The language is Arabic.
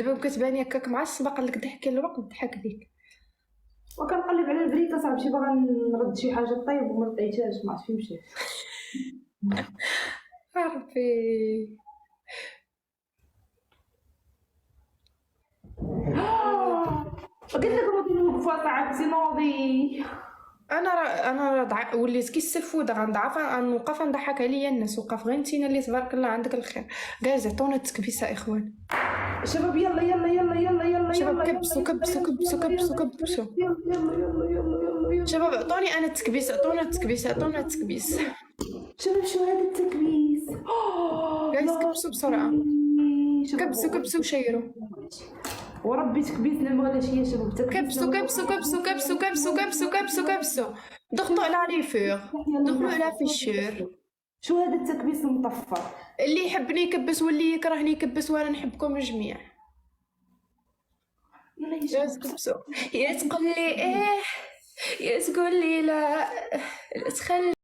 دابا كتباني هكاك معصبه، قال لك ضحكي الوقت ضحك ليك. وكنقلب على البريكه صاحبي، شي باغا نرد شي حاجه طيب وما لقيتهاش، ما عرفت فين مشات. ربي قلت لكم غادي نوقفوا صاحبتي نوضي. انا وليت كي السلفوده غنضعف نوقف نضحك عليا الناس. وقف غير نتينا اللي تبارك الله عندك الخير. جايز عطونا التكبيسه اخوان. شباب يلا يلا يلا يلا يلا شباب يلا كبسوا كبسوا كبسوا كبسوا كبسوا. يلا يلا يلا يلا. شباب عطوني انا التكبيس، عطونا التكبيس، عطونا التكبيس. شباب شو هذا التكبيس؟ جايز كبسوا بسرعه، كبسوا كبسوا وشيروا. وربي تكبيسنا المغلاشيه شباب. كبسوا كبسوا كبسوا كبسوا كبسوا كبسوا كبسوا كبسوا. ضغطوا على ريفير، ضغطوا على فيشير. شو هذا التكبيس المطفر؟ اللي يحبني يكبس واللي يكرهني يكبس، وانا نحبكم الجميع. يا تكبسوا، يا تقول لي ايه، يا تقول لي لا، لا تخلي